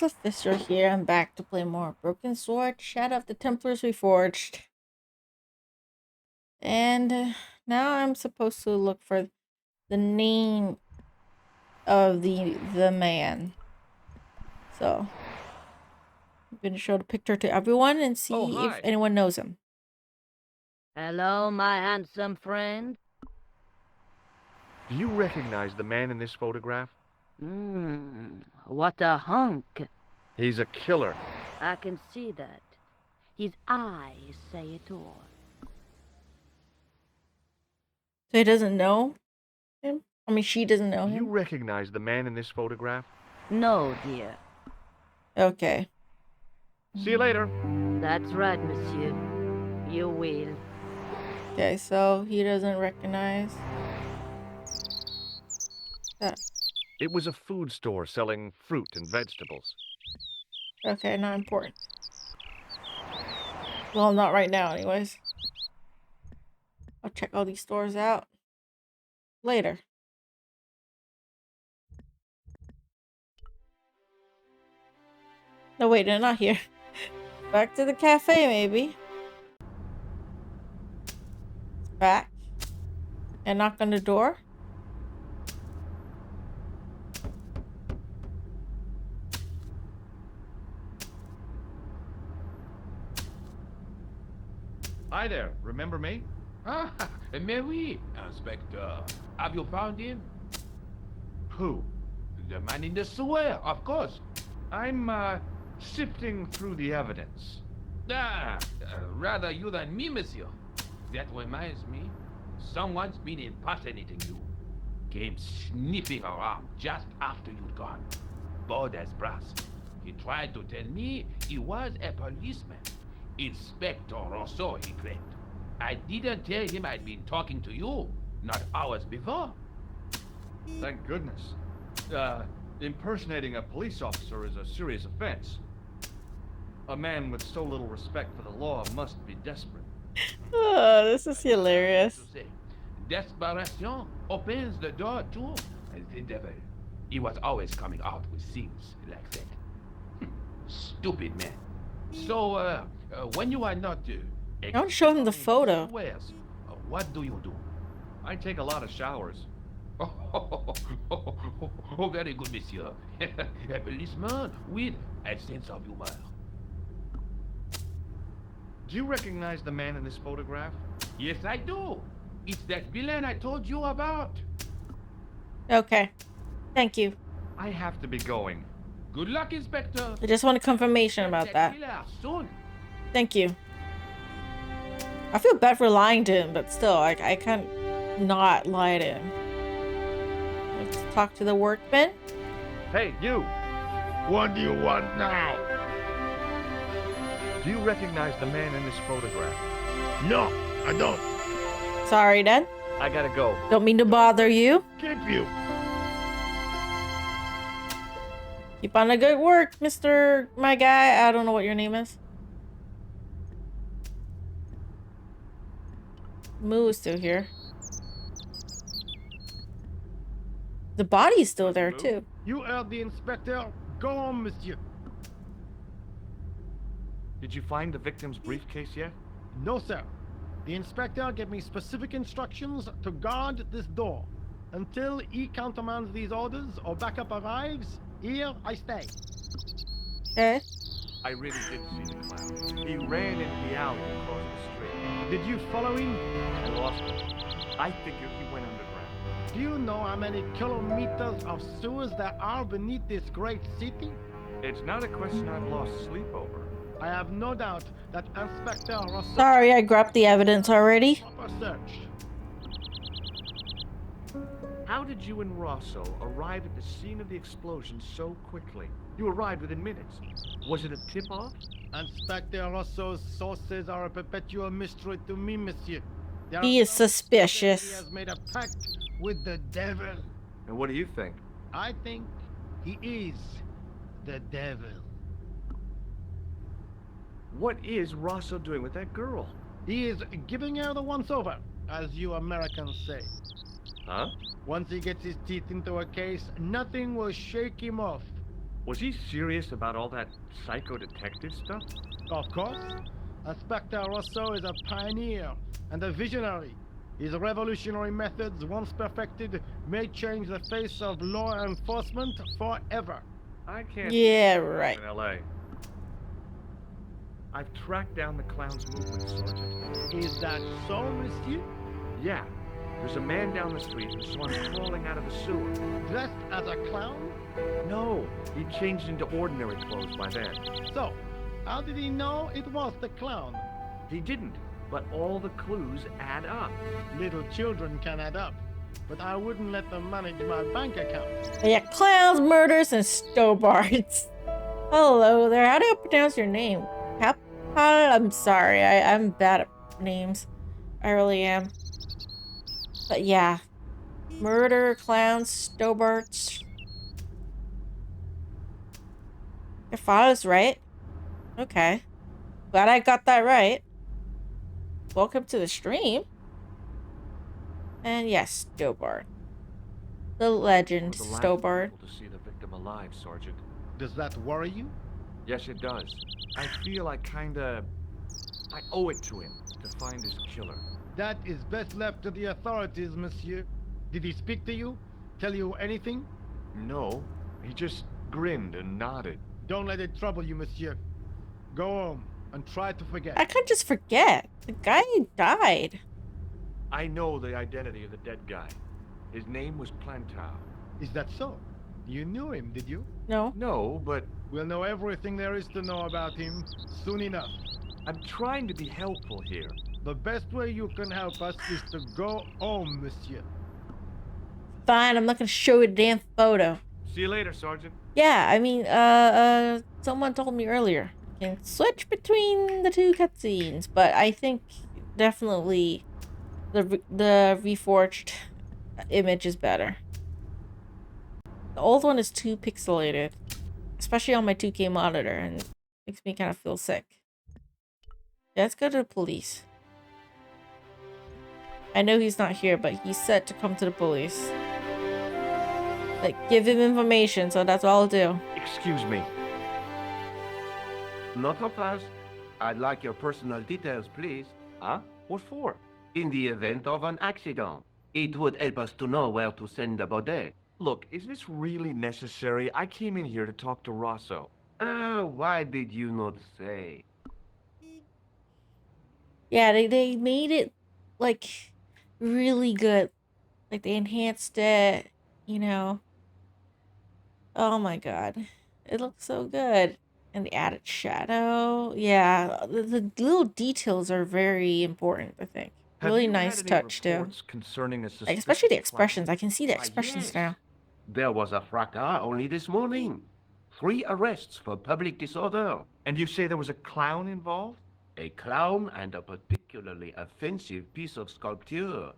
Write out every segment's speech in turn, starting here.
Luphisra here. I'm back to play more Broken Sword, Shadow of the Templars Reforged. And now I'm supposed to look for the name of the man. So I'm gonna show the picture to everyone and see if anyone knows him. Hello, my handsome friend. Do you recognize the man in this photograph? What a hunk. He's a killer. I can see that. His eyes say it all. So he doesn't know him? I mean, she doesn't know Do you him? recognize the man in this photograph? No, dear. Okay. See you later. That's right, monsieur. You will. Okay, so he doesn't recognize that. It was a food store selling fruit and vegetables. Okay, not important. Well, not right now, anyways. I'll check all these stores out later. No, wait, they're not here. Back to the cafe, maybe. Back. And knock on the door. Hi there, remember me? Ah, mais oui, Inspector. Have you found him? Who? The man in the sewer, of course. I'm, sifting through the evidence. Rather you than me, monsieur. That reminds me, someone's been impersonating you. Came sniffing around just after you'd gone. Bold as brass. He tried to tell me he was a policeman. Inspector Rousseau, he claimed. I didn't tell him I'd been talking to you, not hours before. Thank goodness. Impersonating a police officer is a serious offense. A man with so little respect for the law must be desperate. Oh, this is hilarious. Desperation opens the door too. The devil. He was always coming out with things like that. Stupid man. So, when you are not... I want to show him the photo. What do you do? I take a lot of showers. Oh, very good, monsieur. A policeman with a sense of humor. Do you recognize the man in this photograph? Yes, I do. It's that villain I told you about. Okay. Thank you. I have to be going. Good luck, Inspector. I just want a confirmation about that. Soon. Thank you. I feel bad for lying to him, but still, I can't not lie to him. Let's talk to the workman. Hey, you! What do you want now? Do you recognize the man in this photograph? No, I don't. Sorry, then. I gotta go. Don't mean to bother you. Keep you. Keep on the good work, Mr. My guy. I don't know what your name is. Moo is still here. The body's still there, too. You heard the inspector. Go on, monsieur. Did you find the victim's briefcase yet? No, sir. The inspector gave me specific instructions to guard this door. Until he countermands these orders or backup arrives, here I stay. Okay. I really did see the clown. He ran into the alley across the street. Did you follow him? I lost him. I figured he went underground. Do you know how many kilometers of sewers there are beneath this great city? It's not a question I've lost sleep over. I have no doubt that Inspector Rousseau... Sorry, I grabbed the evidence already. ...proper search. How did you and Rosso arrive at the scene of the explosion so quickly? You arrived within minutes. Was it a tip-off? Inspector Rousseau's sources are a perpetual mystery to me, monsieur. He is suspicious. He has made a pact with the devil. And what do you think? I think he is the devil. What is Rosso doing with that girl? He is giving her the once-over, as you Americans say. Huh? Once he gets his teeth into a case, nothing will shake him off. Was he serious about all that psycho detective stuff? Of course, Inspector Rosso is a pioneer and a visionary. His revolutionary methods, once perfected, may change the face of law enforcement forever. I can't Yeah, see right. in L.A. I've tracked down the clown's movements, Sergeant. Is that so, monsieur? Yeah, there's a man down the street who saw him crawling out of the sewer. Dressed as a clown? No, he changed into ordinary clothes by then. So, how did he know it was the clown? He didn't, but all the clues add up. Little children can add up, but I wouldn't let them manage my bank account. Yeah, clowns, murders, and Stobbarts. Hello there. How do I pronounce your name? I'm sorry. I'm bad at names. I really am. But yeah. Murder, clowns, Stobbarts. Your father's right. Okay. Glad I got that right. Welcome to the stream. And yes, Stobbart. The legend, We're the last Stobbart. people to see the victim alive, Sergeant. Does that worry you? Yes, it does. I feel I owe it to him to find his killer. That is best left to the authorities, monsieur. Did he speak to you? Tell you anything? No, he just grinned and nodded. Don't let it trouble you, monsieur. Go home and try to forget. I can't just forget. The guy died. I know the identity of the dead guy. His name was Plantow. Is that so? You knew him, did you? No. No, but We'll know everything there is to know about him soon enough. I'm trying to be helpful here. The best way you can help us is to go home, monsieur. Fine, I'm not gonna show you a damn photo. See you later, Sergeant. Yeah, I mean, someone told me earlier. You can switch between the two cutscenes, but I think definitely the reforged image is better. The old one is too pixelated, especially on my 2K monitor, and it makes me kind of feel sick. Yeah, let's go to the police. I know he's not here, but he's set to come to the police. Like, give him information, so that's all I'll do. Excuse me. Not so fast. I'd like your personal details, please. Huh? What for? In the event of an accident, it would help us to know where to send the body. Look, is this really necessary? I came in here to talk to Rosso. Why did you not say? Yeah, they made it, like, really good. Like, they enhanced it, you know. Oh my god. It looks so good. And the added shadow. Yeah, the little details are very important, I think. Have Really you nice had any touch, too. reports concerning a Like, suspicious especially the clown? expressions. I can see the Why, expressions yes. now. There was a fracas only this morning. 3 arrests for public disorder. And you say there was a clown involved? A clown and a particularly offensive piece of sculpture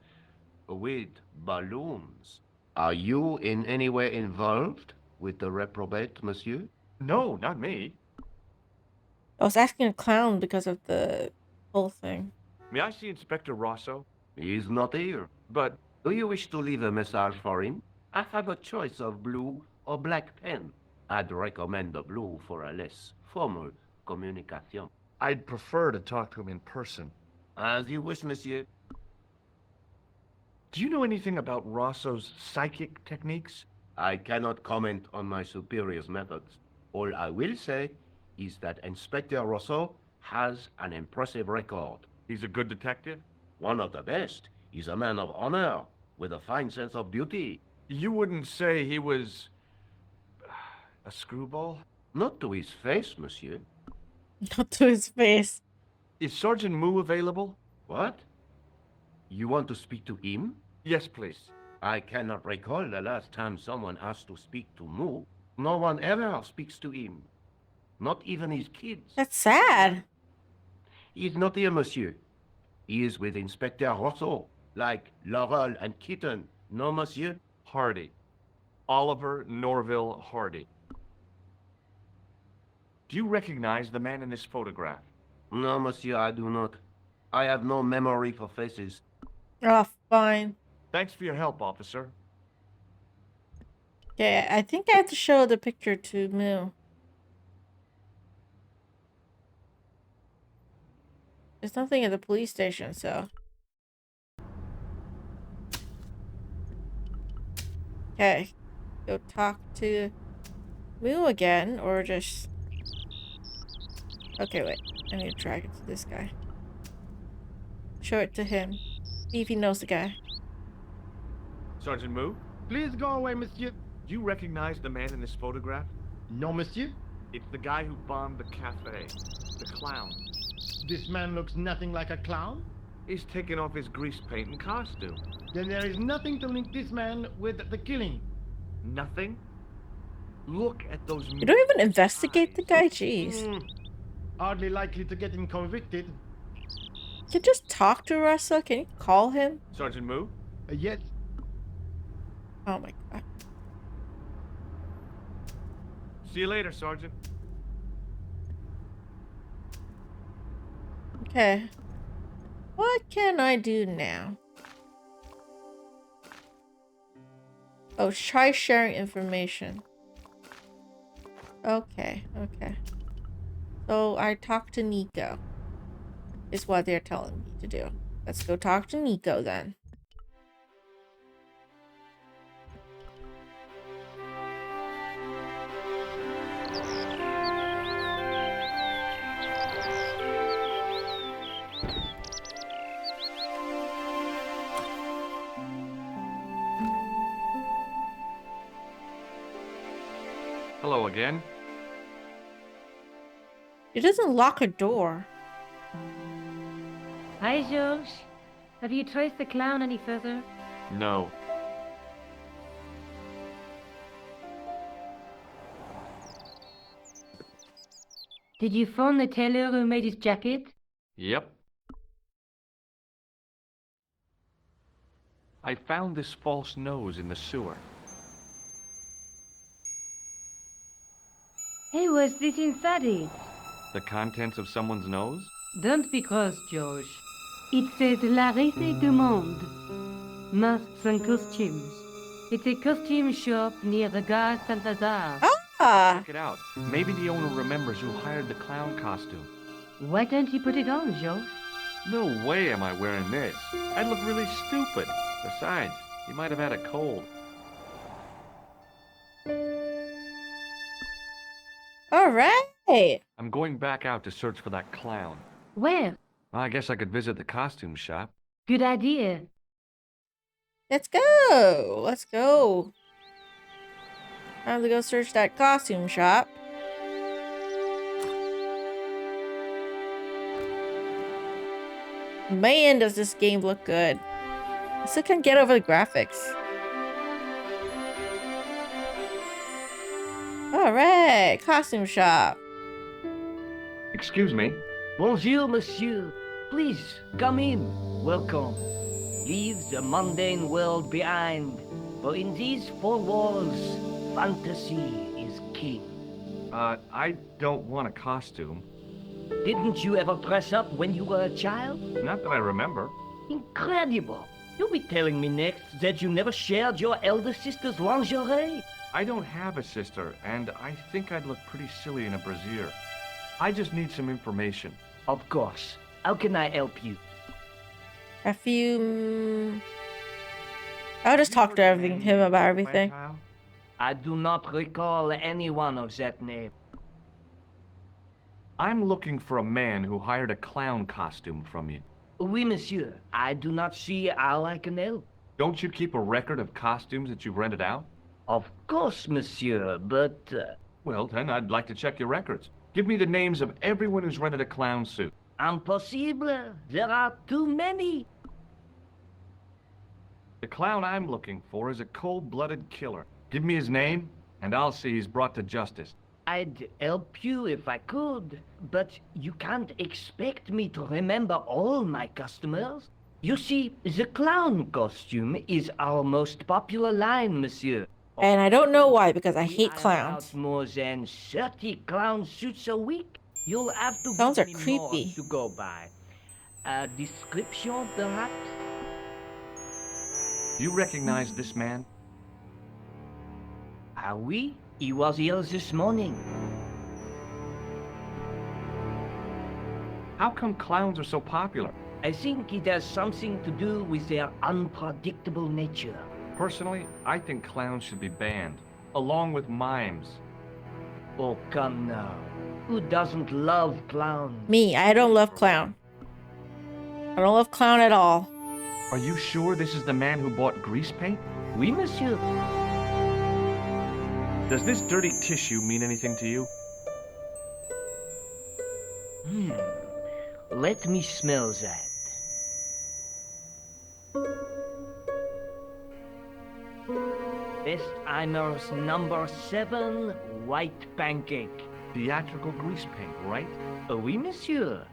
with balloons. Are you in any way involved with the reprobate, monsieur? No, not me. I was asking a clown because of the whole thing. May I see Inspector Rosso? He is not here. But Do you wish to leave a message for him? I have a choice of blue or black pen. I'd recommend the blue for a less formal communication. I'd prefer to talk to him in person. As you wish, monsieur. Do you know anything about Rosso's psychic techniques? I cannot comment on my superior's methods. All I will say is that Inspector Rosso has an impressive record. He's a good detective? One of the best. He's a man of honor, with a fine sense of duty. You wouldn't say he was a screwball? Not to his face, monsieur. Not to his face. Is Sergeant Moo available? What? You want to speak to him? Yes, please. I cannot recall the last time someone asked to speak to Moo. No one ever speaks to him. Not even his kids. That's sad. He is not here, monsieur. He is with Inspector Rosso, like Laurel and Kitten. No, monsieur? Hardy. Oliver Norville Hardy. Do you recognize the man in this photograph? No, monsieur, I do not. I have no memory for faces. Oh, fine. Thanks for your help, officer. Okay, I think I have to show the picture to Moo. There's nothing at the police station, so. Okay, go talk to Moo again, or just... Okay, wait. I need to drag it to this guy. Show it to him. See if he knows the guy. Sergeant Moo, Please go away, monsieur. do you recognize the man in this photograph? No, monsieur. It's the guy who bombed the cafe. The clown. This man looks nothing like a clown. He's taken off his grease paint and costume. Then there is nothing to link this man with the killing. Nothing? Look at those... You don't even investigate the guy? Jeez. Hardly likely to get him convicted. You can just talk to Russell. Can you call him? Sergeant Moo? Yes. Oh my god. See you later, Sergeant. Okay. What can I do now? Oh, try sharing information. Okay, okay. So I talked to Nico. Is what they're telling me to do. Let's go talk to Nico then. Hello again. It doesn't lock a door. Hi, George. Have you traced the clown any further? No. Did you phone the tailor who made his jacket? Yep. I found this false nose in the sewer. Hey, what's this inside it? The contents of someone's nose? Don't be cross, George. It says La Rite du Monde. Masks and costumes. It's a costume shop near the Gare Saint-Lazare. Ah! Check it out. Maybe the owner remembers who hired the clown costume. Why don't you put it on, George? No way am I wearing this. I'd look really stupid. Besides, he might have had a cold. Alright! I'm going back out to search for that clown. Where? I guess I could visit the costume shop. Good idea. Let's go! Let's go. Time to go search that costume shop. Man, does this game look good. I still can't get over the graphics. Alright, costume shop. Excuse me. Bonjour, monsieur. Please, come in. Welcome. Leave the mundane world behind, for in these four walls, fantasy is king. I don't want a costume. Didn't you ever dress up when you were a child? Not that I remember. Incredible. You'll be telling me next that you never shared your elder sister's lingerie. I don't have a sister, and I think I'd look pretty silly in a brassiere. I just need some information. Of course. How can I help you? Have you... I'll just talk to him about everything. I do not recall anyone of that name. I'm looking for a man who hired a clown costume from you. Oui, monsieur. I do not see how I can help. Don't you keep a record of costumes that you've rented out? Of course, monsieur, but... Well, then I'd like to check your records. Give me the names of everyone who's rented a clown suit. Impossible. There are too many. The clown I'm looking for is a cold-blooded killer. Give me his name, and I'll see he's brought to justice. I'd help you if I could, but you can't expect me to remember all my customers. You see, the clown costume is our most popular line, monsieur. And I don't know why, because I hate We clowns. hire out more than 30 clown suits a week. You'll have to Clowns give are me more creepy. to go by. A description, perhaps? Do you recognize this man? Ah oui? He was here this morning. How come clowns are so popular? I think it has something to do with their unpredictable nature. Personally, I think clowns should be banned, along with mimes. Oh, come now. Who doesn't love clowns? Me, I don't love clown. I don't love clown at all. Are you sure this is the man who bought grease paint? Oui, monsieur. Does this dirty tissue mean anything to you? Let me smell that. Bestheimer's number 7 white pancake. Theatrical grease paint, right? Oh, oui, monsieur.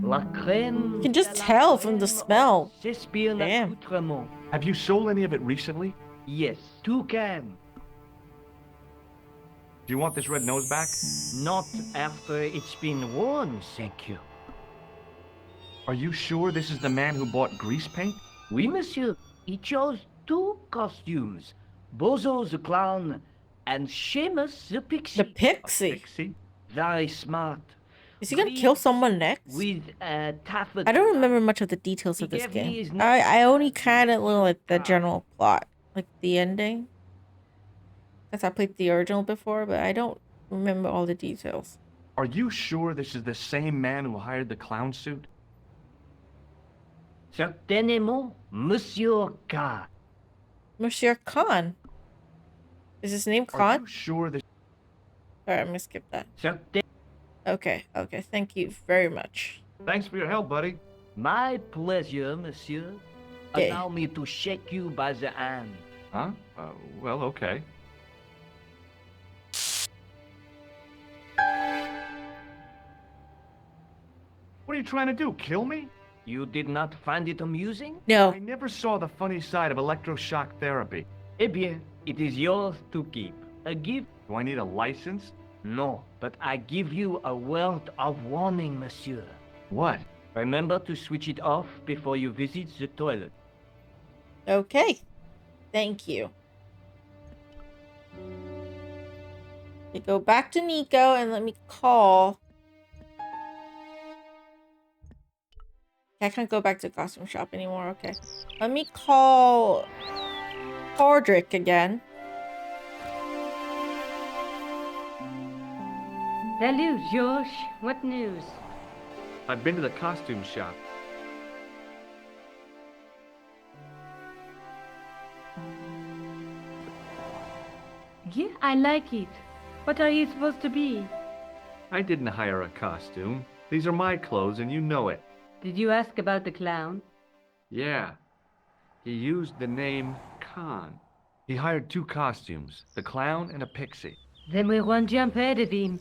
La crème. You can just de la tell from the crème smell. s'espionne Damn. outrement. Have you sold any of it recently? Yes, 2 cans. Do you want this red nose back? Not after it's been worn, thank you. Are you sure this is the man who bought grease paint? Oui, monsieur. He chose 2 costumes. Bozo the clown and Seamus the pixie. The pixie. Pixie? Very smart. Is he gonna kill someone next? With taffeta. I don't remember much of the details of He this gave me game. his name. I only kind of know like the general plot, like the ending. Because I played the original before, but I don't remember all the details. Are you sure this is the same man who hired the clown suit? Certainement, Monsieur K. Monsieur Khan. Is his name Are Khan? you sure this... Alright, I'm gonna skip that. Certain. Okay, thank you very much. Thanks for your help, buddy. My pleasure, monsieur. Okay. Allow me to shake you by the hand. Huh? Well, okay. What are you trying to do, kill me? You did not find it amusing? No. I never saw the funny side of electroshock therapy. Eh bien, it is yours to keep. A gift? Do I need a license? No, but I give you a word of warning, monsieur. What? Remember to switch it off before you visit the toilet. Okay. Thank you. We go back to Nico and let me call. I can't go back to the costume shop anymore. Okay. Let me call Hordrick again. Salut, George. What news? I've been to the costume shop. Yeah, I like it. What are you supposed to be? I didn't hire a costume. These are my clothes and you know it. Did you ask about the clown? Yeah. He used the name Khan. He hired 2 costumes, the clown and a pixie. Then we're one jump ahead of him.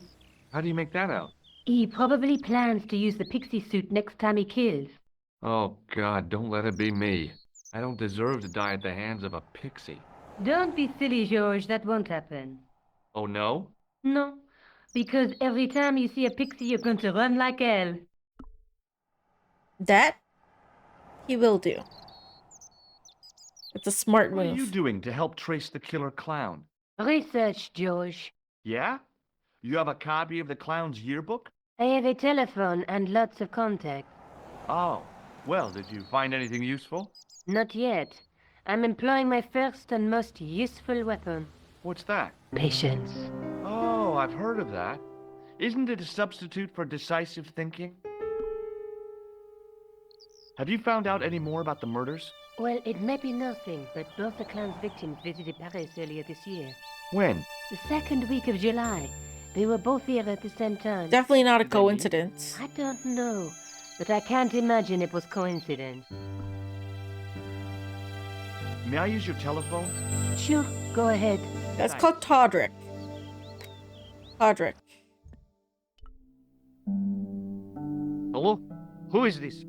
How do you make that out? He probably plans to use the pixie suit next time he kills. Oh, God, don't let it be me. I don't deserve to die at the hands of a pixie. Don't be silly, George. That won't happen. Oh, no? No, because every time you see a pixie, you're going to run like hell. That he will do. It's a smart What are you move. doing to help trace the killer clown? Research, George. Yeah? You have a copy of the clown's yearbook? I have a telephone and lots of contacts. Oh, well, did you find anything useful? Not yet. I'm employing my first and most useful weapon. What's that? Patience. Oh, I've heard of that. Isn't it a substitute for decisive thinking? Have you found out any more about the murders? Well, it may be nothing, but both the clown's victims visited Paris earlier this year. When? The second week of July. They were both here at the same time. Definitely not a coincidence. I don't know, but I can't imagine it was coincidence. May I use your telephone? Sure, go ahead. That's called Todrick. Todrick. Hello? Who is this?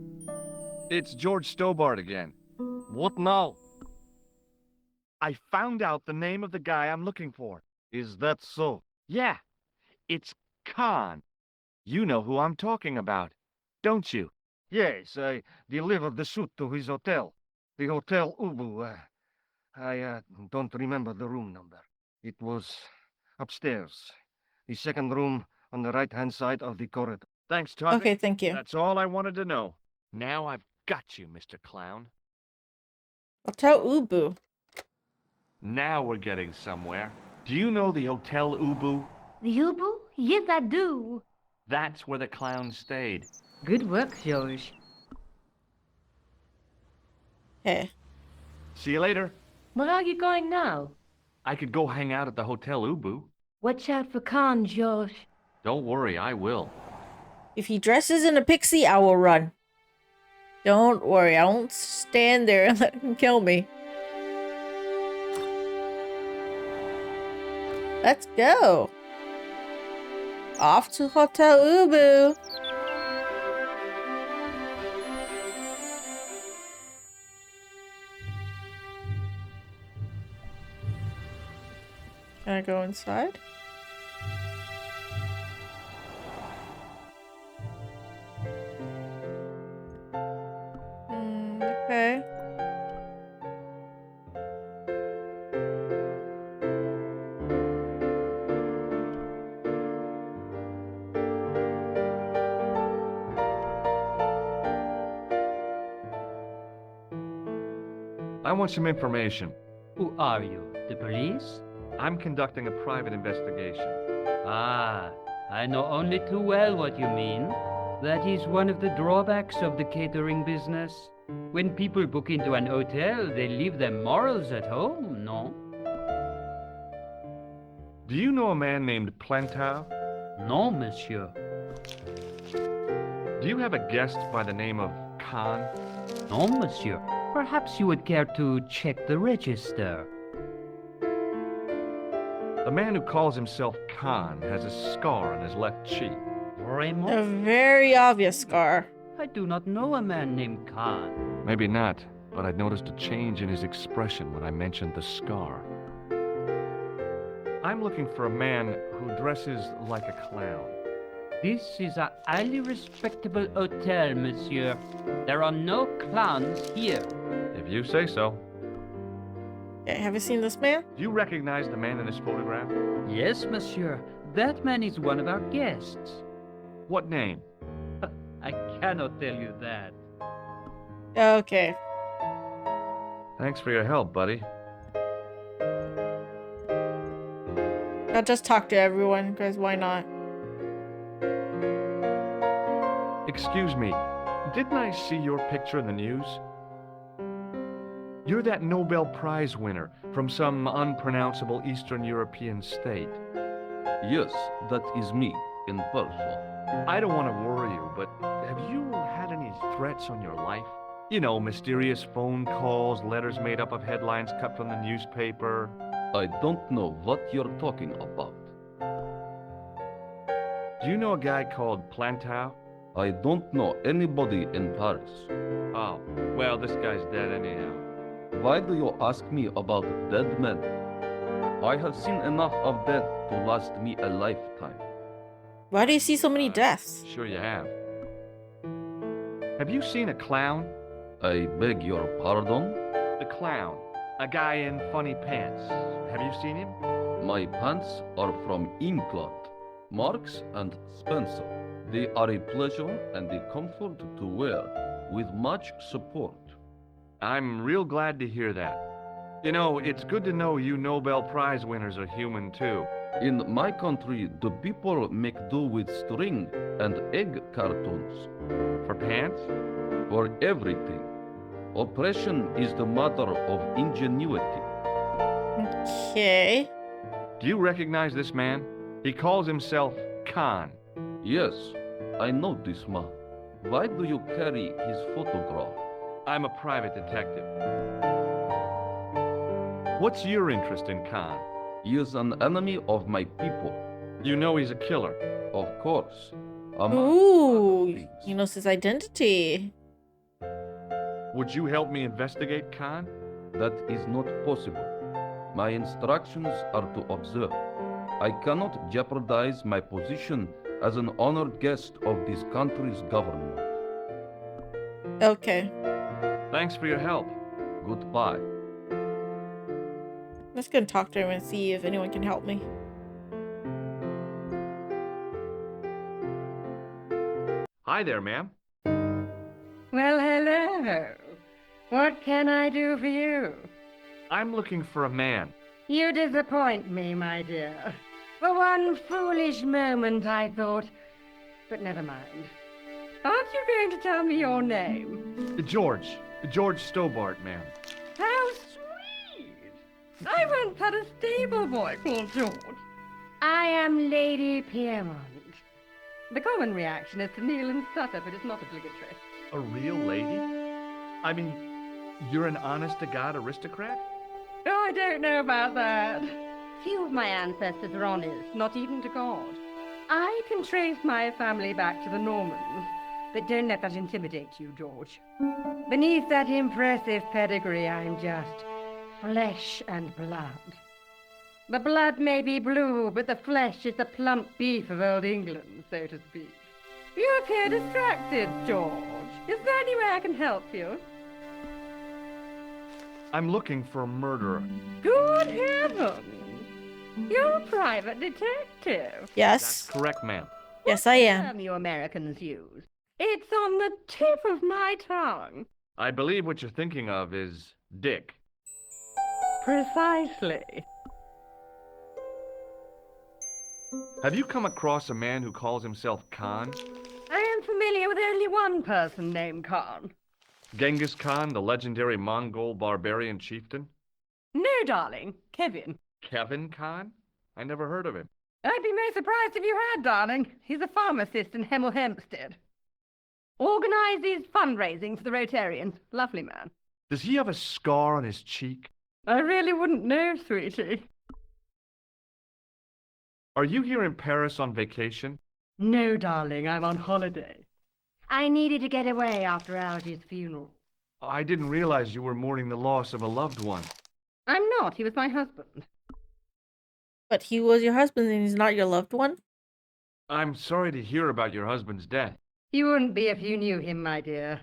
It's George Stobbart again. What now? I found out the name of the guy I'm looking for. Is that so? Yeah, it's Khan. You know who I'm talking about, don't you? Yes, I delivered the suit to his hotel. The Hotel Ubu. I don't remember the room number. It was upstairs. The second room on the right-hand side of the corridor. Thanks, Tucker. Okay, thank you. That's all I wanted to know. Now I've got you, Mr. Clown. Hotel Ubu. Now we're getting somewhere. Do you know the Hotel Ubu? The Ubu? Yes, I do. That's where the clown stayed. Good work, George. Okay. See you later. Where are you going now? I could go hang out at the Hotel Ubu. Watch out for Khan, George. Don't worry, I will. If he dresses in a pixie, I will run. Don't worry, I won't stand there and let him kill me. Let's go. Off to Hotel Ubu. Can I go inside? Okay. I want some information. Who are you? The police? I'm conducting a private investigation. Ah, I know only too well what you mean. That is one of the drawbacks of the catering business. When people book into an hotel, they leave their morals at home, no? Do you know a man named Plantow? No, monsieur. Do you have a guest by the name of Khan? No, monsieur. Perhaps you would care to check the register. The man who calls himself Khan has a scar on his left cheek. Raymond? A very obvious scar. I do not know a man named Khan. Maybe not, but I noticed a change in his expression when I mentioned the scar. I'm looking for a man who dresses like a clown. This is a highly respectable hotel, monsieur. There are no clowns here. If you say so. Okay, have you seen this man? Do you recognize the man in this photograph? Yes, monsieur. That man is one of our guests. What name? I cannot tell you that. Okay. Thanks for your help, buddy. I'll just talk to everyone, because why not? Excuse me, didn't I see your picture in the news? You're that Nobel Prize winner from some unpronounceable Eastern European state. Yes, that is me, in person. I don't want to worry you, but have you had any threats on your life? You know, mysterious phone calls, letters made up of headlines cut from the newspaper. I don't know what you're talking about. Do you know a guy called Plantow? I don't know anybody in Paris. Oh, well, this guy's dead anyhow. Why do you ask me about dead men? I have seen enough of death to last me a lifetime. Why do you see so many deaths? Sure you have. Have you seen a clown? I beg your pardon? The clown. A guy in funny pants. Have you seen him? My pants are from England, Marks and Spencer. They are a pleasure and a comfort to wear, with much support. I'm real glad to hear that. You know, it's good to know you Nobel Prize winners are human too. In my country, the people make do with string and egg cartoons. For pants? For everything. Oppression is the mother of ingenuity. Okay. Do you recognize this man? He calls himself Khan. Yes, I know this man. Why do you carry his photograph? I'm a private detective. What's your interest in Khan? He is an enemy of my people. You know he's a killer. Of course. Ooh, he knows his identity. Would you help me investigate Khan? That is not possible. My instructions are to observe. I cannot jeopardize my position as an honored guest of this country's government. Okay. Thanks for your help. Goodbye. I'm just gonna talk to him and see if anyone can help me. Hi there, ma'am. Well, hello. What can I do for you? I'm looking for a man. You disappoint me, my dear. For one foolish moment I thought, but never mind. Aren't you going to tell me your name? George. George Stobbart, ma'am. How sweet! I once had a stable boy called George. I am Lady Piermont. The common reaction is to kneel and stutter, but it's not obligatory. A real lady? I mean, you're an honest-to-God aristocrat? Oh, I don't know about that. Few of my ancestors are honest, not even to God. I can trace my family back to the Normans, but don't let that intimidate you, George. Beneath that impressive pedigree, I'm just flesh and blood. The blood may be blue, but the flesh is the plump beef of old England, so to speak. You appear distracted, George. Is there any way I can help you? I'm looking for a murderer. Good heavens! You're a private detective. Yes. That's correct, ma'am. Yes, I am. Term you Americans use. It's on the tip of my tongue. I believe what you're thinking of is Dick. Precisely. Have you come across a man who calls himself Khan? I am familiar with only one person named Khan. Genghis Khan, the legendary Mongol barbarian chieftain? No, darling. Kevin. Kevin Khan? I never heard of him. I'd be most surprised if you had, darling. He's a pharmacist in Hemel Hempstead. Organizes fundraising for the Rotarians. Lovely man. Does he have a scar on his cheek? I really wouldn't know, sweetie. Are you here in Paris on vacation? No, darling, I'm on holiday. I needed to get away after Algy's funeral. I didn't realize you were mourning the loss of a loved one. I'm not. He was my husband. But he was your husband and he's not your loved one? I'm sorry to hear about your husband's death. You wouldn't be if you knew him, my dear.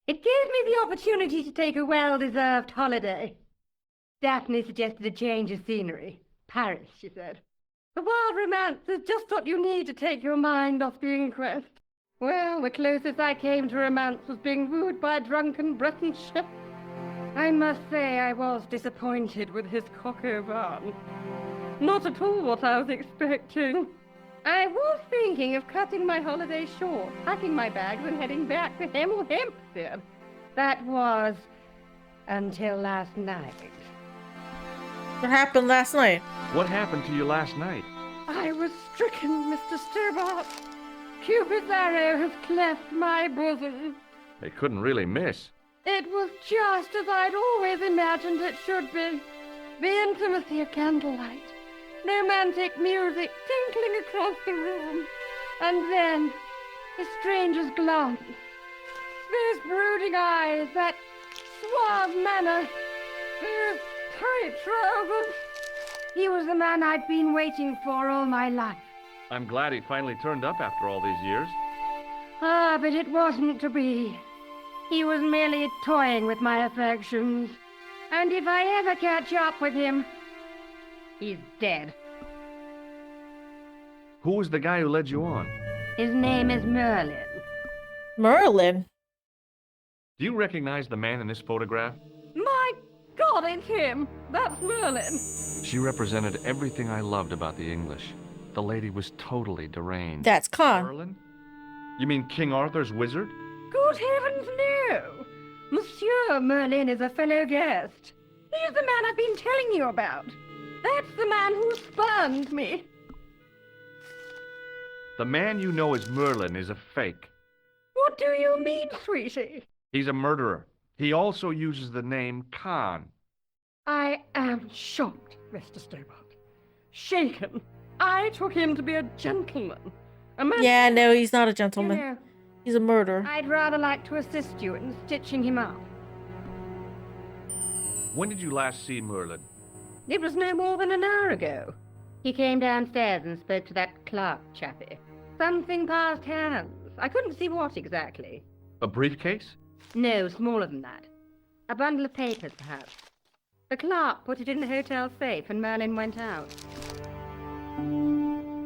It gave me the opportunity to take a well-deserved holiday. Daphne suggested a change of scenery. Paris, she said. The wild romance is just what you need to take your mind off the inquest. Well, the closest I came to romance was being wooed by a drunken Breton chef. I must say I was disappointed with his coq au vin. Not at all what I was expecting. I was thinking of cutting my holiday short, packing my bags and heading back to Hemel Hempstead. That was until last night. What happened last night? What happened to you last night? I was stricken, Mr. Stobbart. Cupid's arrow has cleft my bosom. They couldn't really miss. It was just as I'd always imagined it should be. The intimacy of candlelight. Romantic music tinkling across the room. And then, a stranger's glance. Those brooding eyes, that suave manner, those tight trousers. He was the man I'd been waiting for all my life. I'm glad he finally turned up after all these years. Ah, but it wasn't to be. He was merely toying with my affections. And if I ever catch up with him, he's dead. Who was the guy who led you on? His name is Merlin. Merlin? Do you recognize the man in this photograph? My God, it's him! That's Merlin! She represented everything I loved about the English. The lady was totally deranged. That's Khan. Merlin? You mean King Arthur's wizard? Good heavens, no! Monsieur Merlin is a fellow guest. He's the man I've been telling you about. That's the man who spurned me. The man you know as Merlin is a fake. What do you mean, sweetie? He's a murderer. He also uses the name Khan. I am shocked, Mr. Stobbart. Shaken. I took him to be a gentleman. A man. Yeah, no, he's not a gentleman. You know, He's a murderer. I'd rather like to assist you in stitching him up. When did you last see Merlin? It was no more than an hour ago. He came downstairs and spoke to that clerk chappie. Something passed hands. I couldn't see what exactly. A briefcase? No, smaller than that. A bundle of papers, perhaps. The clerk put it in the hotel safe and Merlin went out.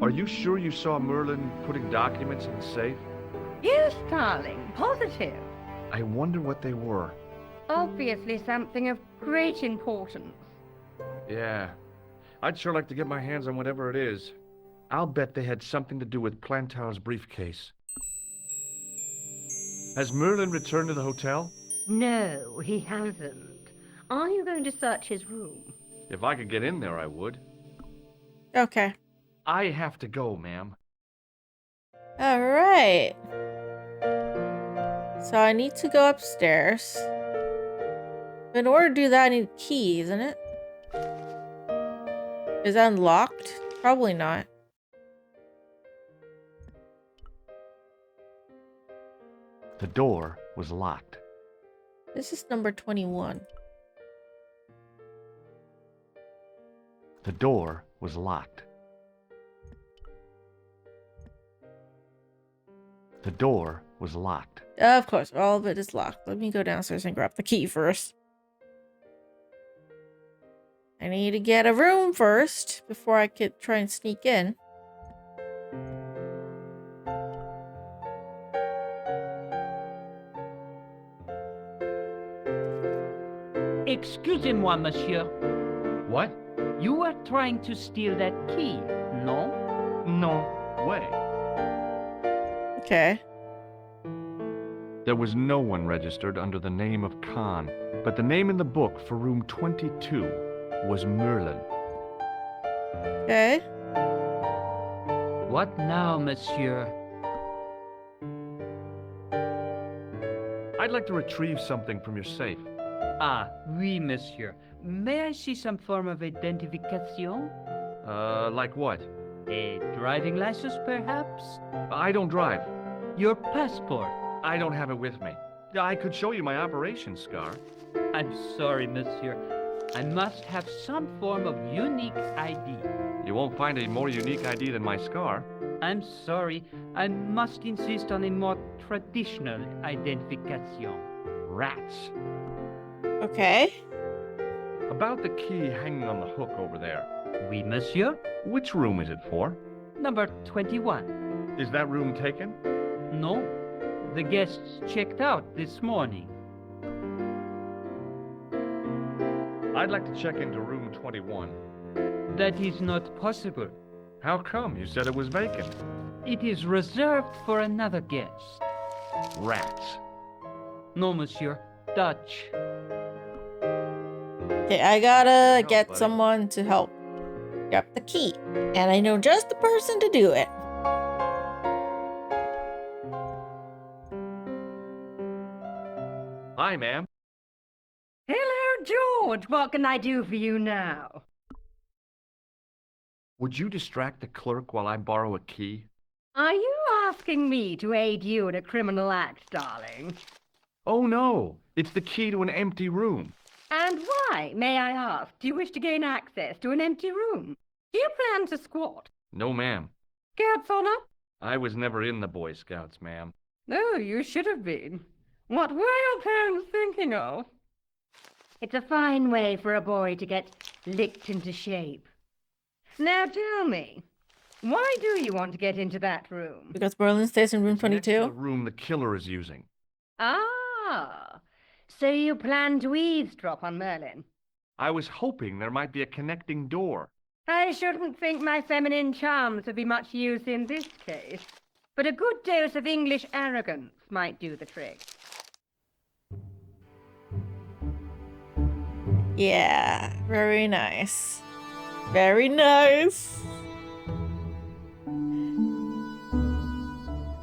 Are you sure you saw Merlin putting documents in the safe? Yes, darling, positive. I wonder what they were. Obviously something of great importance. Yeah. I'd sure like to get my hands on whatever it is. I'll bet they had something to do with Plantar's briefcase. Has Merlin returned to the hotel? No, he hasn't. Are you going to search his room? If I could get in there, I would. Okay. I have to go, ma'am. All right. So I need to go upstairs. In order to do that, I need a key, isn't it? Is that unlocked? Probably not. The door was locked. This is number 21. The door was locked. The door was locked. Of course, all of it is locked. Let me go downstairs and grab the key first. I need to get a room first before I could try and sneak in. Excusez-moi, monsieur. What? You were trying to steal that key, no? No way. Okay. There was no one registered under the name of Khan, but the name in the book for room 22 was Merlin. Okay. What now, monsieur? I'd like to retrieve something from your safe. Ah, oui, monsieur. May I see some form of identification? Like what? A driving license, perhaps? I don't drive. Your passport? I don't have it with me. I could show you my operation scar. I'm sorry, monsieur. I must have some form of unique ID. You won't find a more unique ID than my scar. I'm sorry. I must insist on a more traditional identification. Rats. Okay. About the key hanging on the hook over there. Oui, monsieur. Which room is it for? Number 21. Is that room taken? No. The guests checked out this morning. I'd like to check into room 21. That is not possible. How come? You said it was vacant. It is reserved for another guest. Rats. No, monsieur. Dutch. Okay, I gotta Help, get buddy. someone to help grab the key. And I know just the person to do it. Hi, ma'am. Hello, George. What can I do for you now? Would you distract the clerk while I borrow a key? Are you asking me to aid you in a criminal act, darling? Oh, no. It's the key to an empty room. And why, may I ask, do you wish to gain access to an empty room? Do you plan to squat? No, ma'am. Scouts honor? I was never in the Boy Scouts, ma'am. Oh, you should have been. What were your parents thinking of? It's a fine way for a boy to get licked into shape. Now tell me, why do you want to get into that room? Because Merlin stays in room It's next to 22. the room the killer is using. Ah, so you plan to eavesdrop on Merlin? I was hoping there might be a connecting door. I shouldn't think my feminine charms would be much use in this case, but a good dose of English arrogance might do the trick. Yeah, very nice. Very nice.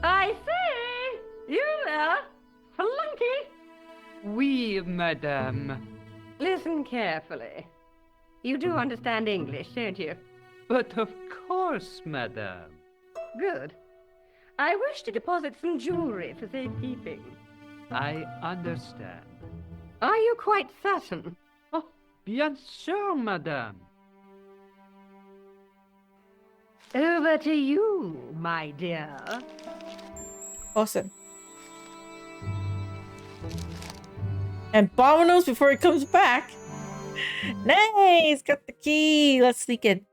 I say, you there, flunky? Oui, madame. Listen carefully. You do understand English, don't you? But of course, madame. Good. I wish to deposit some jewelry for safekeeping. I understand. Are you quite certain? Oh, bien sûr, madame. Over to you, my dear. Awesome. And Bob knows before he comes back. Nice! Got the key! Let's sneak in.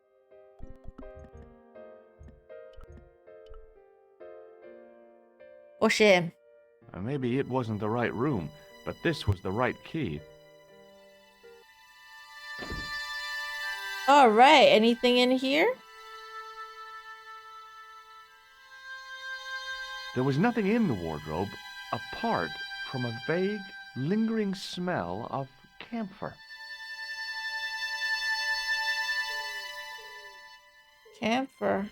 Oh shit. Maybe it wasn't the right room, but this was the right key. Alright, anything in here? There was nothing in the wardrobe apart from a vague, lingering smell of camphor. Camphor.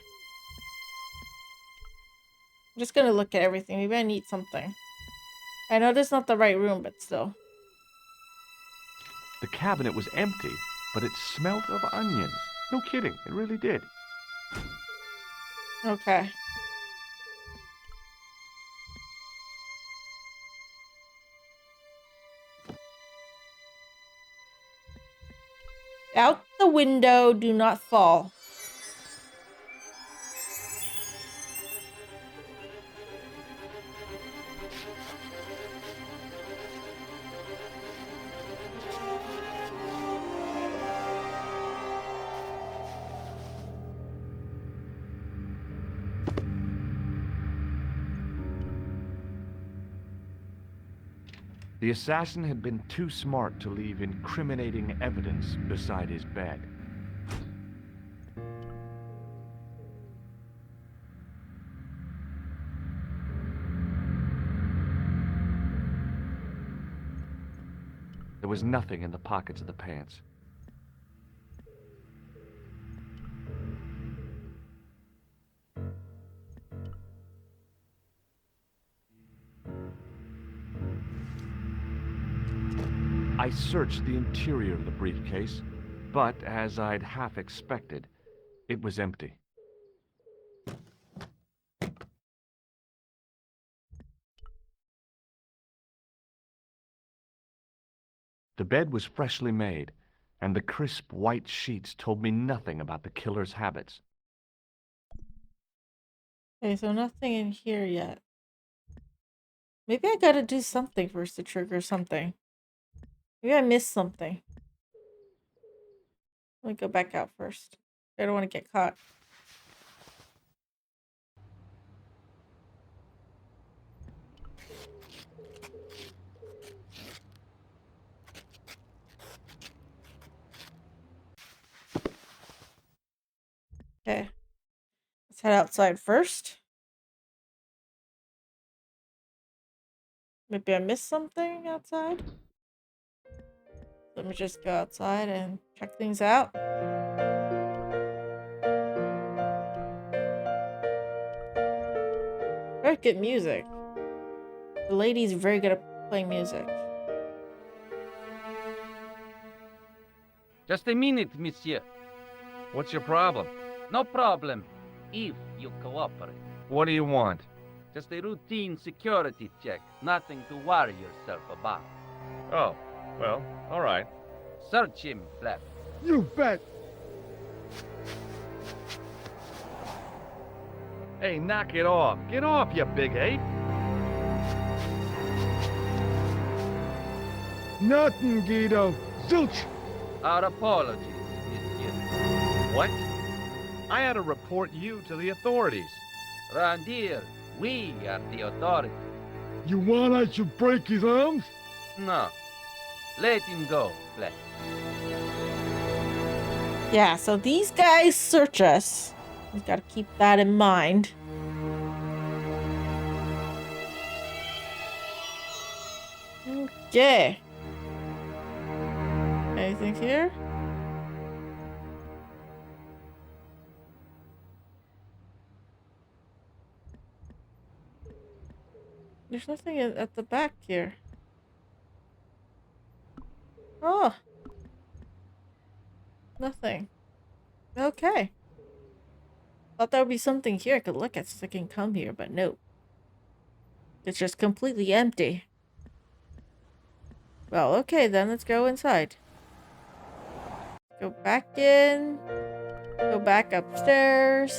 I'm just gonna look at everything. Maybe I need something. I know this is not the right room, but still. The cabinet was empty, but it smelled of onions. No kidding, it really did. Okay. Out the window, do not fall. The assassin had been too smart to leave incriminating evidence beside his bed. There was nothing in the pockets of the pants. I searched the interior of the briefcase, but as I'd half expected, it was empty. The bed was freshly made, and the crisp white sheets told me nothing about the killer's habits. Okay, so nothing in here yet. Maybe I gotta do something first to trigger something. Maybe I missed something. Let me go back out first. I don't want to get caught. Okay. Let's head outside first. Maybe I missed something outside. Let me just go outside and check things out. Very good music. The lady's very good at playing music. Just a minute, monsieur. What's your problem? No problem. If you cooperate. What do you want? Just a routine security check. Nothing to worry yourself about. Oh, well, all right. Search him, Flap. You bet. Hey, knock it off. Get off, you big ape. Nothing, Guido. Zilch. Our apologies, monsieur. What? I had to report you to the authorities. Round here, we are the authority. You want I should break his arms? No. Let him go, Flap. Yeah, so these guys search us. We gotta keep that in mind. Okay. Anything here? There's nothing at the back here. Oh. Nothing. Okay. Thought there would be something here I could look at so I can come here, but no. It's just completely empty. Well, okay then, let's go inside. Go back in. Go back upstairs.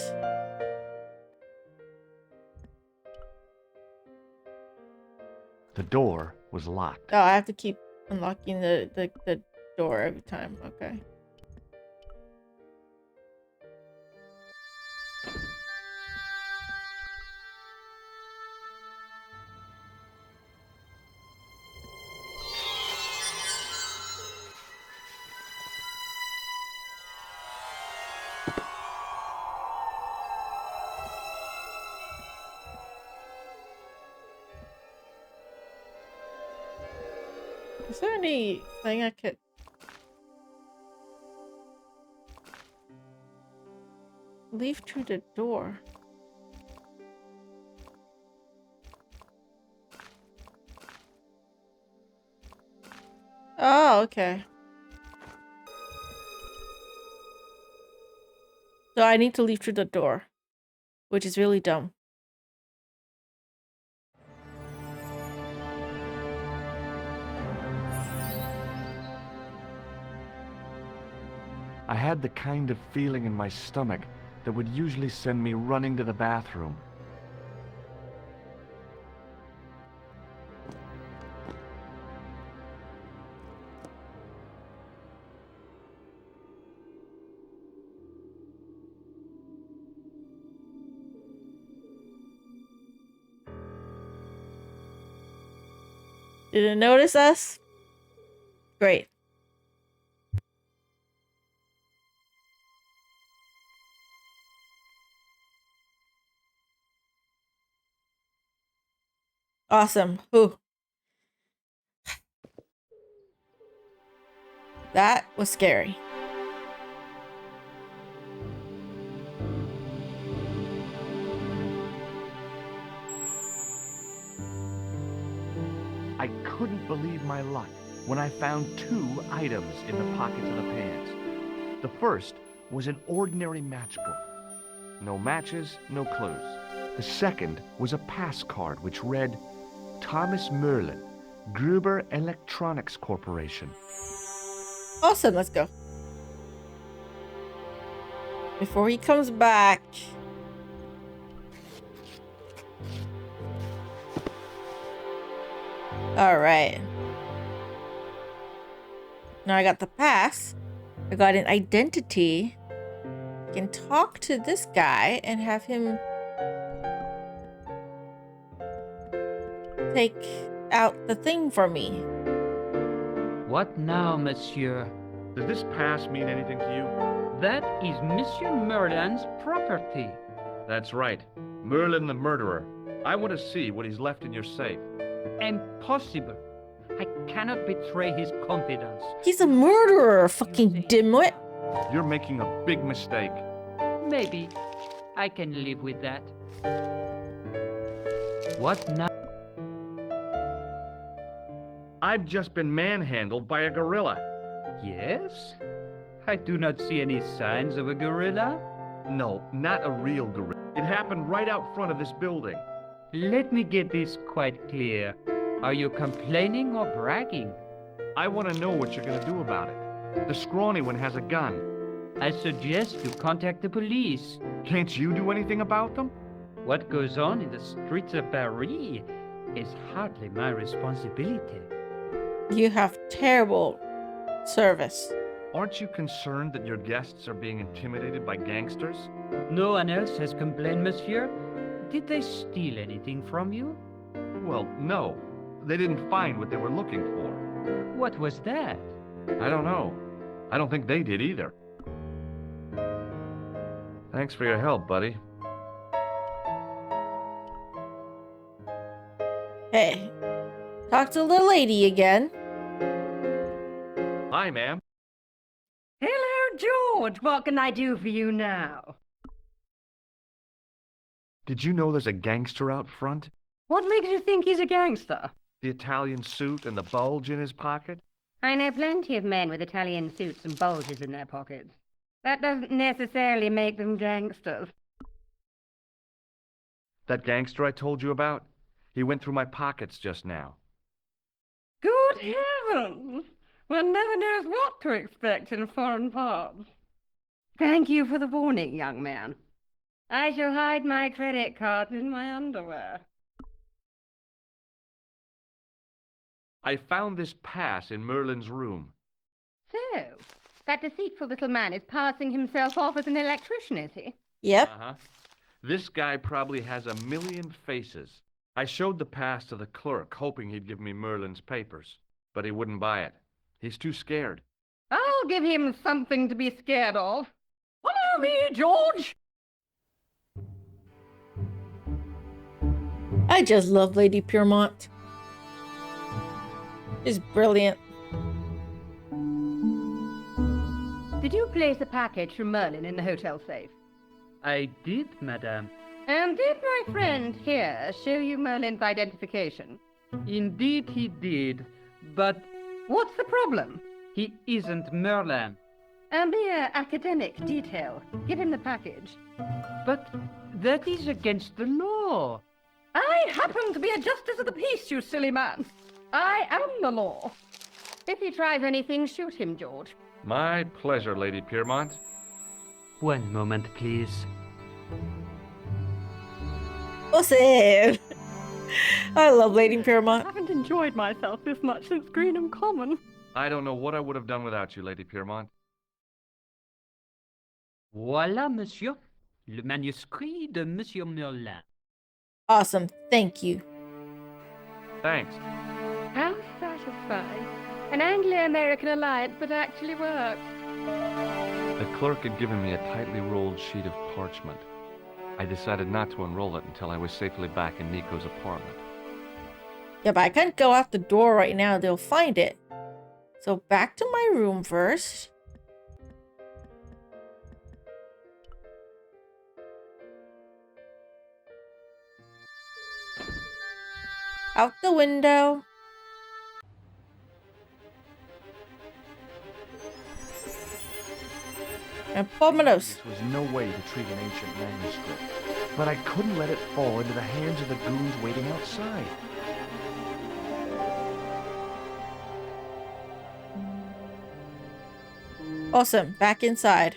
The door was locked. Oh, I have to keep unlocking the door every time. Okay. Is there anything I could... leave through the door? Oh, okay. So I need to leave through the door, which is really dumb. I had the kind of feeling in my stomach that would usually send me running to the bathroom. Didn't notice us? Great. Awesome. Ooh. That was scary. I couldn't believe my luck when I found 2 items in the pockets of the pants. The first was an ordinary matchbook. No matches, no clues. The second was a pass card which read, Thomas Merlin, Gruber Electronics Corporation. Awesome, let's go. Before he comes back. Alright. Now I got the pass. I got an identity. I can talk to this guy and have him take out the thing for me. What now, monsieur? Does this pass mean anything to you? That is Monsieur Merlin's property. That's right. Merlin the murderer. I want to see what he's left in your safe. Impossible. I cannot betray his confidence. He's a murderer, fucking dimwit. You're making a big mistake. Maybe. I can live with that. What now? I've just been manhandled by a gorilla. Yes? I do not see any signs of a gorilla. No, not a real gorilla. It happened right out front of this building. Let me get this quite clear. Are you complaining or bragging? I want to know what you're going to do about it. The scrawny one has a gun. I suggest you contact the police. Can't you do anything about them? What goes on in the streets of Paris is hardly my responsibility. You have terrible service. Aren't you concerned that your guests are being intimidated by gangsters? No one else has complained, monsieur. Did they steal anything from you? Well, no. They didn't find what they were looking for. What was that? I don't know. I don't think they did either. Thanks for your help, buddy. Hey, talk to the lady again. Hi, ma'am. Hello, George. What can I do for you now? Did you know there's a gangster out front? What makes you think he's a gangster? The Italian suit and the bulge in his pocket? I know plenty of men with Italian suits and bulges in their pockets. That doesn't necessarily make them gangsters. That gangster I told you about? He went through my pockets just now. Good heavens! One never knows what to expect in foreign parts. Thank you for the warning, young man. I shall hide my credit cards in my underwear. I found this pass in Merlin's room. So, that deceitful little man is passing himself off as an electrician, is he? Yep. Uh-huh. This guy probably has a million faces. I showed the pass to the clerk, hoping he'd give me Merlin's papers, but he wouldn't buy it. He's too scared. I'll give him something to be scared of. Follow me, George! I just love Lady Piermont. She's brilliant. Did you place a package from Merlin in the hotel safe? I did, madame. And did my friend here show you Merlin's identification? Indeed he did, but What's the problem? he isn't Merlin. A mere academic detail. Give him the package. But that is against the law. I happen to be a justice of the peace, you silly man. I am the law. If he tries anything, shoot him, George. My pleasure, Lady Piermont. One moment, please. Awesome. I love Lady I Piermont. haven't enjoyed myself this much since Greenham Common. I don't know what I would have done without you, Lady Piermont. Voilà, monsieur. Le manuscrit de Monsieur Merlin. Awesome. Thank you. Thanks. How satisfying. An Anglo-American alliance that actually works. The clerk had given me a tightly rolled sheet of parchment. I decided not to unroll it until I was safely back in Nico's apartment. Yeah, but I can't go out the door right now. They'll find it. So back to my room first. Out the window. And Pomanos. This was no way to treat an ancient manuscript, but I couldn't let it fall into the hands of the goons waiting outside. Awesome. Back inside.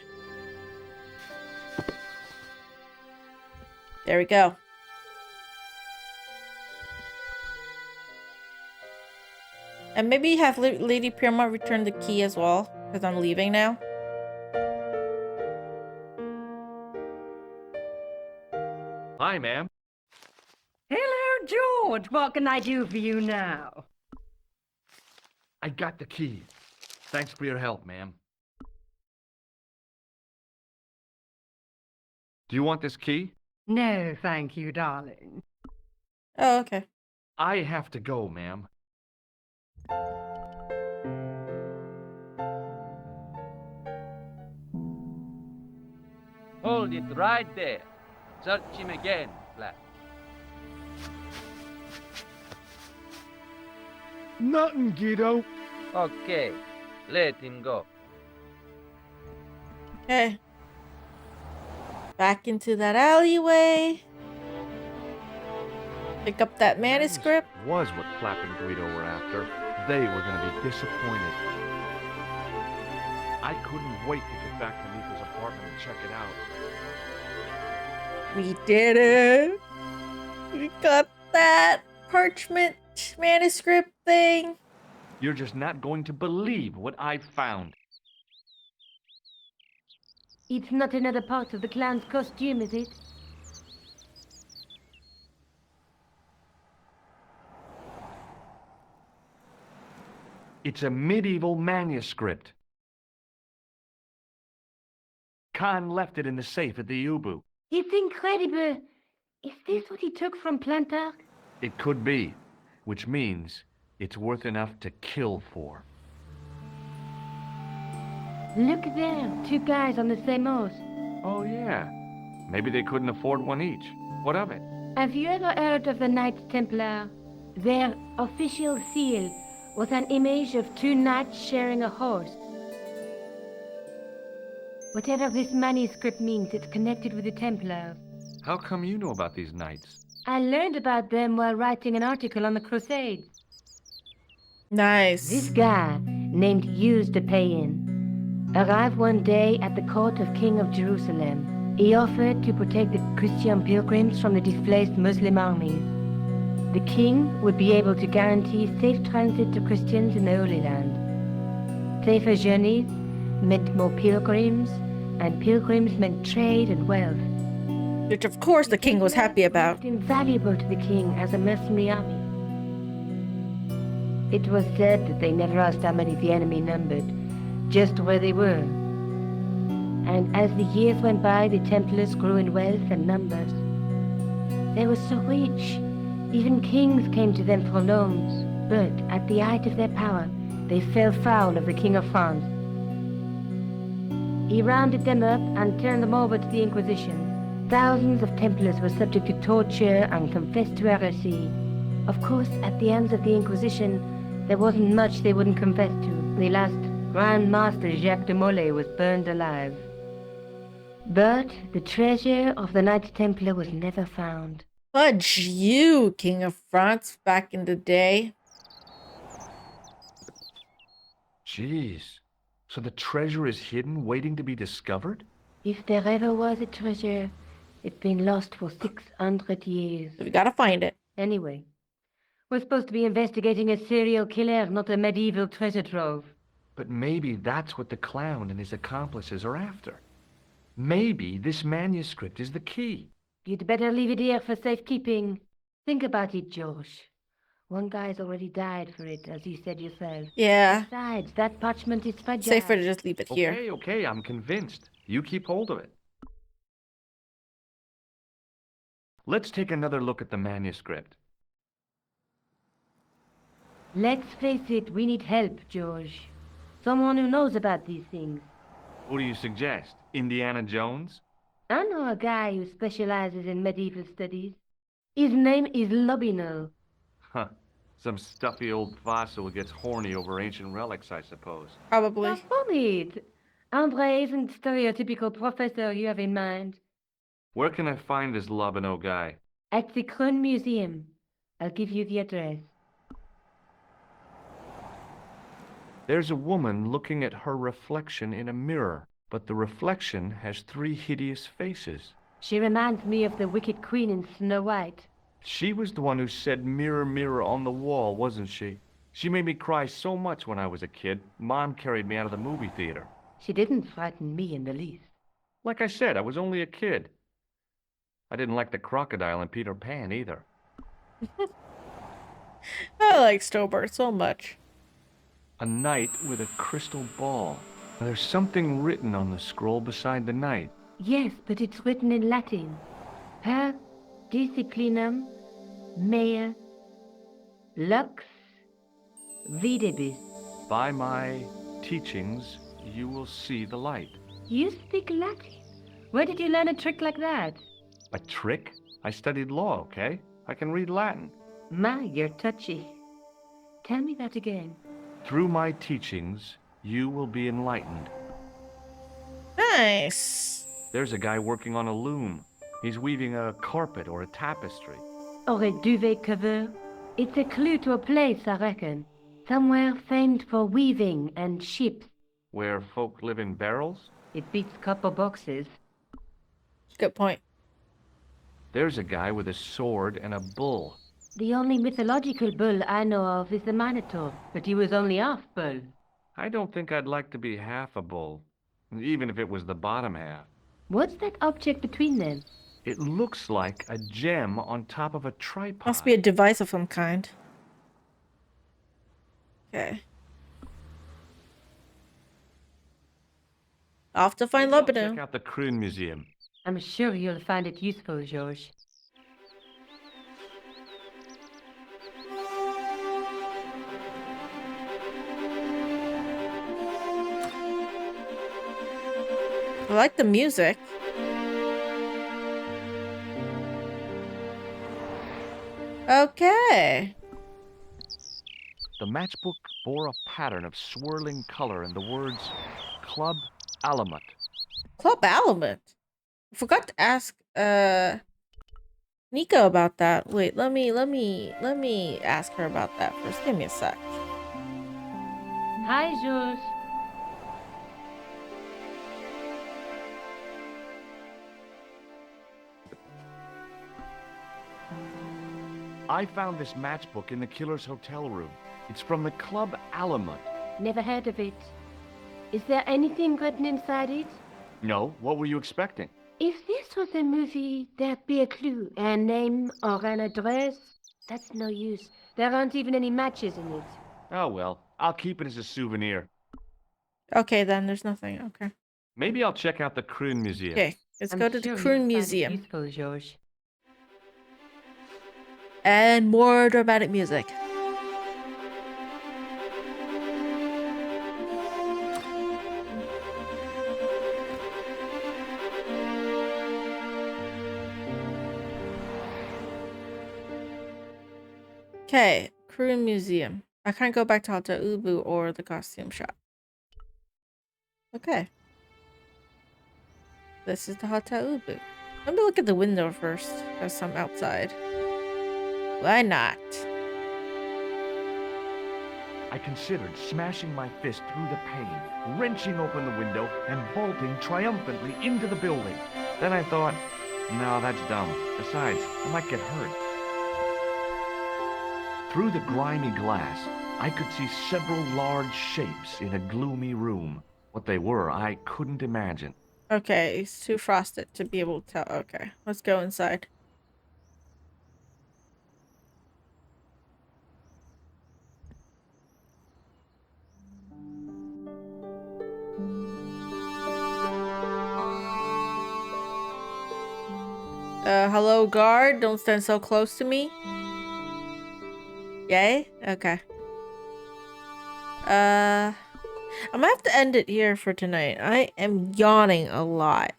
There we go. And maybe have Lady Piermont return the key as well, because I'm leaving now. Hi, ma'am. Hello, George. What can I do for you now? I got the key. Thanks for your help, ma'am. Do you want this key? No, thank you, darling. Oh, okay. I have to go, ma'am. Hold it right there. Search him again, Black. Nothing, Guido. Okay, let him go. Okay. Back into that alleyway. Pick up that manuscript. Was what Flap and Guido were after. They were going to be disappointed. I couldn't wait to get back to Nico's apartment and check it out. We did it. We got that parchment manuscript thing. You're just not going to believe what I found. It's not another part of the clown's costume, is it? It's a medieval manuscript. Khan left it in the safe at the U-boot. It's incredible. Is this what he took from Plantar? It could be, which means it's worth enough to kill for. Look there, two guys on the same horse. Oh, yeah. Maybe they couldn't afford one each. What of it? Have you ever heard of the Knights Templar? Their official seal was an image of two knights sharing a horse. Whatever this manuscript means, it's connected with the Templars. How come you know about these knights? I learned about them while writing an article on the Crusades. Nice. This guy, named Hughes de Payen, arrived one day at the court of King of Jerusalem. He offered to protect the Christian pilgrims from the displaced Muslim armies. The king would be able to guarantee safe transit to Christians in the Holy Land. Safer journeys meant more pilgrims, and pilgrims meant trade and wealth. Which, of course, the king was happy about. Invaluable to the king as a mercenary army. It was said that they never asked how many the enemy numbered, just where they were. And as the years went by, the Templars grew in wealth and numbers. They were so rich, even kings came to them for loans. But at the height of their power, they fell foul of the King of France. He rounded them up and turned them over to the Inquisition. Thousands of Templars were subject to torture and confessed to heresy. Of course, at the hands of the Inquisition, there wasn't much they wouldn't confess to. The last Grand Master Jacques de Molay was burned alive. But the treasure of the Knights Templar was never found. Fudge you, King of France, back in the day. Jeez. So the treasure is hidden, waiting to be discovered? If there ever was a treasure, it's been lost for 600 years. We gotta find it. Anyway, we're supposed to be investigating a serial killer, not a medieval treasure trove. But maybe that's what the clown and his accomplices are after. Maybe this manuscript is the key. You'd better leave it here for safekeeping. Think about it, Josh. One guy's already died for it, as you said yourself. Yeah. Besides, that parchment is fragile. Safer to just leave it here. Okay, I'm convinced. You keep hold of it. Let's take another look at the manuscript. Let's face it, we need help, George. Someone who knows about these things. What do you suggest? Indiana Jones? I know a guy who specializes in medieval studies. His name is Lobino. Huh. Some stuffy old fossil who gets horny over ancient relics, I suppose. Probably. How funny. Andre isn't the stereotypical professor you have in mind. Where can I find this Lobino guy? At the Krone Museum. I'll give you the address. There's a woman looking at her reflection in a mirror, but the reflection has 3 hideous faces. She reminds me of the Wicked Queen in Snow White. She was the one who said mirror, mirror on the wall, wasn't she? She made me cry so much when I was a kid, Mom carried me out of the movie theater. She didn't frighten me in the least. Like I said, I was only a kid. I didn't like the crocodile in Peter Pan either. I like Stobbart so much. A knight with a crystal ball. There's something written on the scroll beside the knight. Yes, but it's written in Latin. Per disciplinam mea lux videbis. By my teachings, you will see the light. You speak Latin? Where did you learn a trick like that? A trick? I studied law, okay? I can read Latin. My, you're touchy. Tell me that again. Through my teachings, you will be enlightened. Nice. There's a guy working on a loom. He's weaving a carpet or a tapestry. Or a duvet cover. It's a clue to a place, I reckon. Somewhere famed for weaving and ships. Where folk live in barrels? It beats copper boxes. Good point. There's a guy with a sword and a bull. The only mythological bull I know of is the Minotaur, but he was only half bull. I don't think I'd like to be half a bull, even if it was the bottom half. What's that object between them? It looks like a gem on top of a tripod. Must be a device of some kind. Okay. Off to find Maybe I'll Lobino. check out the Krone Museum. I'm sure you'll find it useful, George. I like the music. Okay. The matchbook bore a pattern of swirling color and the words Club Alamut. Club Element. I forgot to ask Nico about that. Wait, let me ask her about that first. Give me a sec. Hi, George. I found this matchbook in the killer's hotel room. It's from the Club Alamut. Never heard of it. Is there anything written inside it? No, what were you expecting? If this was a movie, there'd be a clue, a name or an address. That's no use. There aren't even any matches in it. Oh well, I'll keep it as a souvenir. Okay, then there's nothing. Okay. Maybe I'll check out the Kroon Museum. Okay, let's I'm go to the sure Kroon you'll find it Museum. useful, George. And more dramatic music. Okay, Kroon Museum. I can't go back to Hotel Ubu or the costume shop. Okay. This is the Hotel Ubu. Let me look at the window first. There's some outside. Why not? I considered smashing my fist through the pane, wrenching open the window, and bolting triumphantly into the building. Then I thought, no, that's dumb. Besides, I might get hurt. Through the grimy glass, I could see several large shapes in a gloomy room. What they were, I couldn't imagine. Okay, it's too frosted to be able to tell. Okay, let's go inside. Hello, guard. Don't stand so close to me. Yay? Okay. I'm gonna have to end it here for tonight. I am yawning a lot.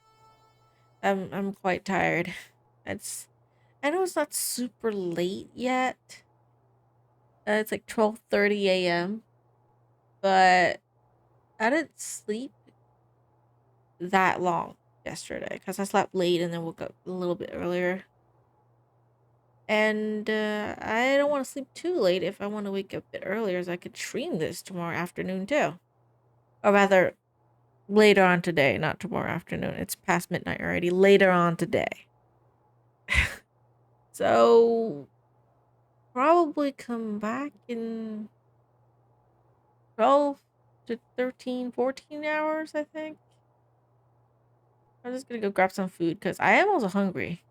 I'm quite tired. I know it's not super late yet. It's like 12:30 a.m. But I didn't sleep that long yesterday because I slept late and then woke up a little bit earlier. And I don't want to sleep too late. If I want to wake up a bit earlier, so I could stream this tomorrow afternoon too. Or rather, later on today, not tomorrow afternoon. It's past midnight already. Later on today. So, probably come back in 12 to 13, 14 hours, I think. I'm just gonna go grab some food because I am also hungry.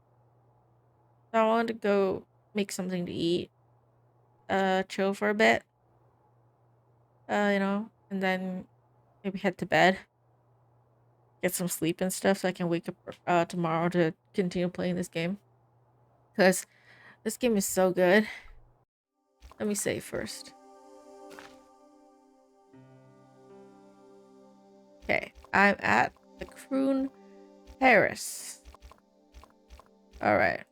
So I wanted to go make something to eat. Chill for a bit. And then maybe head to bed. Get some sleep and stuff so I can wake up tomorrow to continue playing this game. Because this game is so good. Let me save first. Okay, I'm at the Kroon Paris. Alright.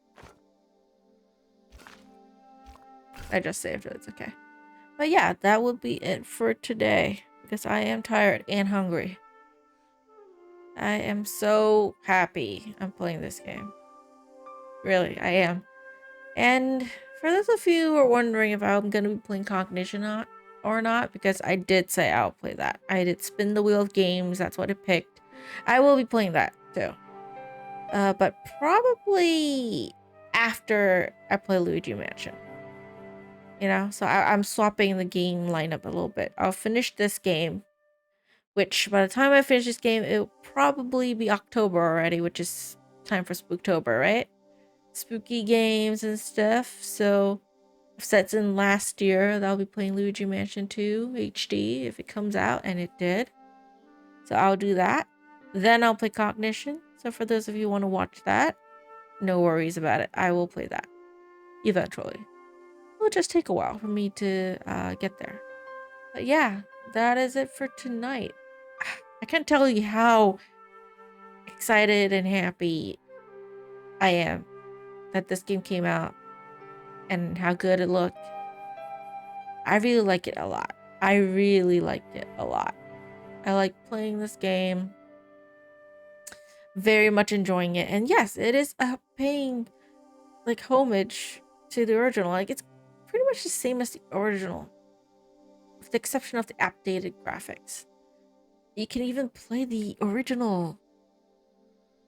I just saved it, it's okay. But yeah, that will be it for today. Because I am tired and hungry. I am so happy I'm playing this game. Really, I am. And for those of you who are wondering if I'm going to be playing Cognition or not, because I did say I'll play that. I did spin the wheel of games, that's what it picked. I will be playing that too. But probably after I play Luigi Mansion. So I'm swapping the game lineup a little bit. I'll finish this game, which by the time I finish this game, it'll probably be October already, which is time for Spooktober, right? Spooky games and stuff. So I've said in last year that I'll be playing Luigi Mansion 2 HD if it comes out, and it did. So I'll do that. Then I'll play Cognition. So for those of you who want to watch that, no worries about it. I will play that eventually. It'll just take a while for me to get there. But yeah, that is it for tonight. I can't tell you how excited and happy I am that this game came out and how good it looked. I really like it a lot. I really liked it a lot. I like playing this game. Very much enjoying it. And yes, it is paying like homage to the original. Like it's pretty much the same as the original. With the exception of the updated graphics. You can even play the original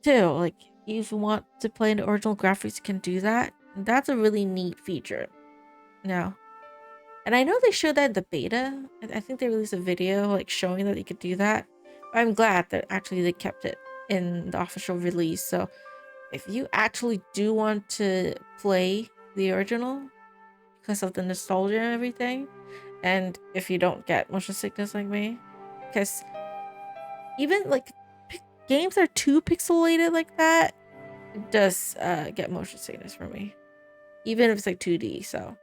too. Like if you want to play in the original graphics, you can do that. And that's a really neat feature. Now, And I know they showed that in the beta. I think they released a video like showing that you could do that. But I'm glad that actually they kept it in the official release. So if you actually do want to play the original because of the nostalgia and everything, and if you don't get motion sickness like me, because even like games that are too pixelated like that, it does get motion sickness for me, even if it's like 2D. So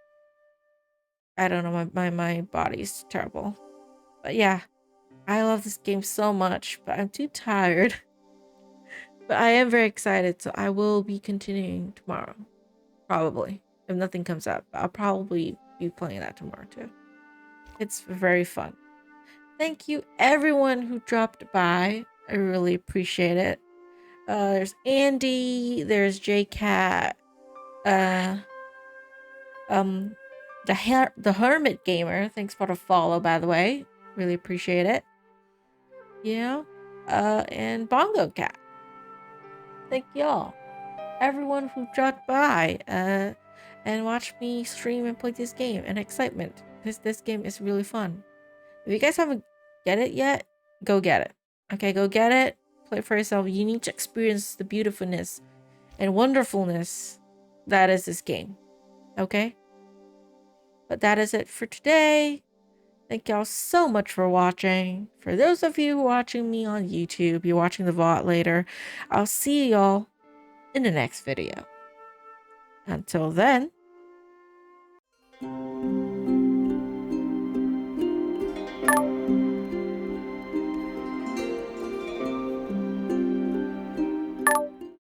I don't know, my body's terrible. But yeah, I love this game so much, but I'm too tired. But I am very excited, so I will be continuing tomorrow. Probably. If nothing comes up, I'll probably be playing that tomorrow too. It's very fun. Thank you everyone who dropped by. I really appreciate it. There's Andy, there's JCat, the Hermit Gamer. Thanks for the follow, by the way. Really appreciate it. Yeah. And Bongo Cat. Thank y'all. Everyone who dropped by and watched me stream and play this game and excitement. This game is really fun. If you guys haven't get it yet, go get it. Okay, go get it. Play it for yourself. You need to experience the beautifulness and wonderfulness that is this game. Okay? But that is it for today. Thank y'all so much for watching. For those of you watching me on YouTube, you're watching the VOD later, I'll see y'all in the next video. Until then,